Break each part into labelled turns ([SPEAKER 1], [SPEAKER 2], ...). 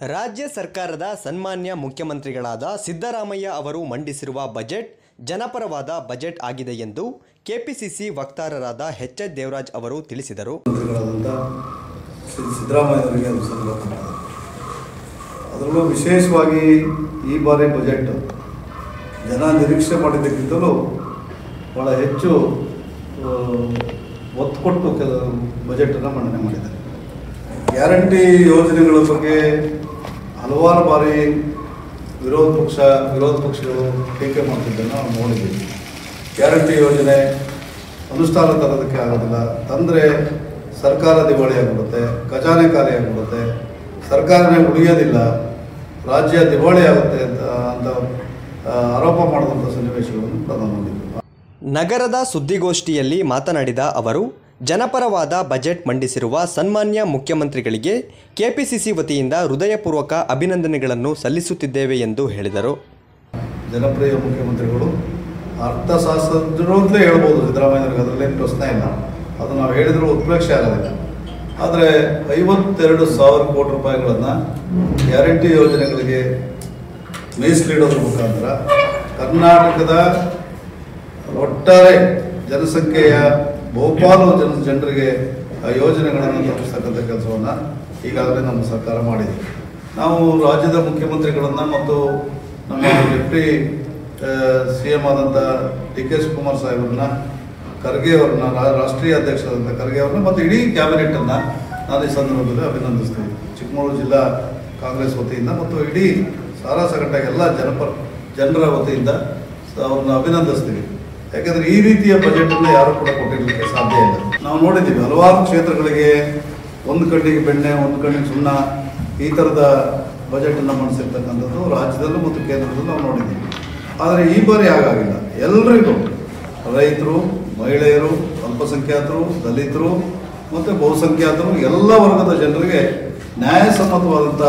[SPEAKER 1] ರಾಜ್ಯ ಸರ್ಕಾರದ ಸನ್ಮಾನ್ಯ ಮುಖ್ಯಮಂತ್ರಿಗಳಾದ ಸಿದ್ದರಾಮಯ್ಯ ಅವರು ಮಂಡಿಸಿರುವ ಬಜೆಟ್ ಜನಪರವಾದ ಬಜೆಟ್ ಆಗಿದೆ ಎಂದು ಕೆಪಿಸಿಸಿ ವಕ್ತಾರರಾದ ಎಚ್ ದೇವರಾಜ್ ಅವರು ತಿಳಿಸಿದರು.
[SPEAKER 2] ಅದರಲ್ಲೂ ವಿಶೇಷವಾಗಿ ಈ ಬಾರಿ ಬಜೆಟ್ ಜನ ನಿರೀಕ್ಷೆ ಮಾಡಿದ್ದಕ್ಕಿಂತಲೂ ಭಾಳ ಹೆಚ್ಚು ಒತ್ತು ಕೊಟ್ಟು ಬಜೆಟನ್ನು ಮಂಡನೆ ಮಾಡಿದ್ದಾರೆ. ಗ್ಯಾರಂಟಿ ಯೋಜನೆಗಳ ಬಗ್ಗೆ ಹಲವಾರು ಬಾರಿ ವಿರೋಧ ಪಕ್ಷಗಳು ಟೀಕೆ ಮಾಡ್ತಿದ್ದನ್ನು ನಾವು ನೋಡಿದ್ದೀವಿ. ಗ್ಯಾರಂಟಿ ಯೋಜನೆ ಅನುಷ್ಠಾನ ತರೋದಕ್ಕೆ ಆಗೋದಿಲ್ಲ, ತಂದರೆ ಸರ್ಕಾರ ದಿವಾಳಿ ಆಗಿಬಿಡುತ್ತೆ, ಖಜಾನೆ ಖಾಲಿ ಆಗಿಬಿಡುತ್ತೆ, ಸರ್ಕಾರನೇ ಉಳಿಯೋದಿಲ್ಲ, ರಾಜ್ಯ ದಿವಾಳಿ ಆಗುತ್ತೆ ಅಂತ ಆರೋಪ ಮಾಡಿದಂಥ ಸನ್ನಿವೇಶಗಳನ್ನು ನಾವು ನೋಡಿದ್ದೀವಿ.
[SPEAKER 1] ನಗರದ ಸುದ್ದಿಗೋಷ್ಠಿಯಲ್ಲಿ ಮಾತನಾಡಿದ ಅವರು, ಜನಪರವಾದ ಬಜೆಟ್ ಮಂಡಿಸಿರುವ ಸನ್ಮಾನ್ಯ ಮುಖ್ಯಮಂತ್ರಿಗಳಿಗೆ ಕೆಪಿಸಿಸಿ ವತಿಯಿಂದ ಹೃದಯಪೂರ್ವಕ ಅಭಿನಂದನೆಗಳನ್ನು ಸಲ್ಲಿಸುತ್ತಿದ್ದೇವೆ ಎಂದು ಹೇಳಿದರು.
[SPEAKER 2] ಜನಪ್ರಿಯ ಮುಖ್ಯಮಂತ್ರಿಗಳು ಅರ್ಥಶಾಸ್ತ್ರಜ್ಞರು ಅಂತಲೇ ಹೇಳ್ಬೋದು. ಸಿದ್ದರಾಮಯ್ಯವ್ರಿಗೆ ಅದರಲ್ಲೇನು ಪ್ರಶ್ನೆ ಇಲ್ಲ, ಅದು ನಾವು ಹೇಳಿದರೂ ಉತ್ಪ್ರೇಕ್ಷೆ ಆಗೋದಿಲ್ಲ. ಆದರೆ 52,000 ಕೋಟಿ ರೂಪಾಯಿಗಳನ್ನು ಗ್ಯಾರಂಟಿ ಯೋಜನೆಗಳಿಗೆ ಮೀಸಲಿಡೋದ್ರ ಮುಖಾಂತರ ಕರ್ನಾಟಕದ ಒಟ್ಟಾರೆ ಜನಸಂಖ್ಯೆಯ ಬಹುಪಾಲು ಜನರಿಗೆ ಆ ಯೋಜನೆಗಳನ್ನು ತಲುಪಿಸ್ತಕ್ಕಂಥ ಕೆಲಸವನ್ನು ಈಗಾಗಲೇ ನಮ್ಮ ಸರ್ಕಾರ ಮಾಡಿದೆ. ನಾವು ರಾಜ್ಯದ ಮುಖ್ಯಮಂತ್ರಿಗಳನ್ನು ಮತ್ತು ನಮ್ಮ ಡೆಪ್ಟಿ CM ಆದಂಥ ಡಿ ಕೆ ಶಿವಕುಮಾರ್ ಸಾಹೇಬ್ರನ್ನ, ಖರ್ಗೆ ಅವ್ರನ್ನ, ರಾಷ್ಟ್ರೀಯ ಅಧ್ಯಕ್ಷರಾದಂಥ ಖರ್ಗೆ ಅವ್ರನ್ನ ಮತ್ತು ಇಡೀ ಕ್ಯಾಬಿನೆಟನ್ನು ನಾನು ಈ ಸಂದರ್ಭದಲ್ಲಿ ಅಭಿನಂದಿಸ್ತೀನಿ. ಚಿಕ್ಕಮಗಳೂರು ಜಿಲ್ಲಾ ಕಾಂಗ್ರೆಸ್ ವತಿಯಿಂದ ಮತ್ತು ಇಡೀ ಸಾರಾ ಸಂಘಟ ಎಲ್ಲ ಜನರ ವತಿಯಿಂದ ಅವ್ರನ್ನ ಅಭಿನಂದಿಸ್ತೀವಿ. ಯಾಕೆಂದರೆ ಈ ರೀತಿಯ ಬಜೆಟನ್ನು ಯಾರು ಕೂಡ ಕೊಟ್ಟಿರಲಿಕ್ಕೆ ಸಾಧ್ಯ ಇಲ್ಲ. ನಾವು ನೋಡಿದ್ದೀವಿ ಹಲವಾರು ಕ್ಷೇತ್ರಗಳಿಗೆ ಒಂದು ಕಣ್ಣಿಗೆ ಬೆಣ್ಣೆ, ಒಂದು ಕಣ್ಣಿಗೆ ಸುಣ್ಣ, ಈ ಥರದ ಬಜೆಟನ್ನು ಮಂಡಿಸಿರ್ತಕ್ಕಂಥದ್ದು ರಾಜ್ಯದಲ್ಲೂ ಮತ್ತು ಕೇಂದ್ರದಲ್ಲೂ ನಾವು ನೋಡಿದ್ದೀವಿ. ಆದರೆ ಈ ಬಾರಿ ಹಾಗಾಗಿಲ್ಲ. ಎಲ್ಲರಿಗೂ, ರೈತರು, ಮಹಿಳೆಯರು, ಅಲ್ಪಸಂಖ್ಯಾತರು, ದಲಿತರು ಮತ್ತು ಬಹುಸಂಖ್ಯಾತರು ಎಲ್ಲ ವರ್ಗದ ಜನರಿಗೆ ನ್ಯಾಯಸಮ್ಮತವಾದಂಥ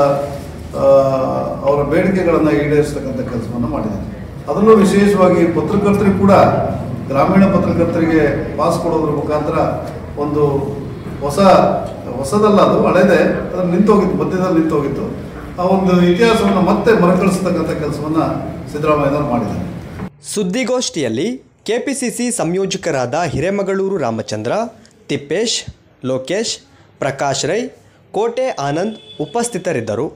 [SPEAKER 2] ಅವರ ಬೇಡಿಕೆಗಳನ್ನು ಈಡೇರಿಸ್ತಕ್ಕಂಥ ಕೆಲಸವನ್ನು ಮಾಡಿದ್ದಾರೆ. ಅದರಲ್ಲೂ ವಿಶೇಷವಾಗಿ ಪತ್ರಕರ್ತರಿಗೆ ಕೂಡ, ಗ್ರಾಮೀಣ ಪತ್ರಕರ್ತರಿಗೆ ಪಾಸ್ ಕೊಡೋದ್ರ ಮುಖಾಂತರ ಒಂದು ಹೊಸದಲ್ಲ, ಅದು ಹಳೇದೇ, ಅದನ್ನು ನಿಂತೋಗಿತ್ತು, ಮಧ್ಯದಲ್ಲಿ ನಿಂತೋಗಿತ್ತು. ಆ ಒಂದು ಇತಿಹಾಸವನ್ನು ಮತ್ತೆ ಮರುಕಳಿಸ್ತಕ್ಕಂಥ ಕೆಲಸವನ್ನು ಸಿದ್ದರಾಮಯ್ಯನವರು ಮಾಡಿದ್ದಾರೆ.
[SPEAKER 1] ಸುದ್ದಿಗೋಷ್ಠಿಯಲ್ಲಿ ಕೆಪಿಸಿಸಿ ಸಂಯೋಜಕರಾದ ಹಿರೇಮಗಳೂರು ರಾಮಚಂದ್ರ, ತಿಪ್ಪೇಶ್, ಲೋಕೇಶ್, ಪ್ರಕಾಶ್ ರೈ, ಕೋಟೆ ಆನಂದ್ ಉಪಸ್ಥಿತರಿದ್ದರು.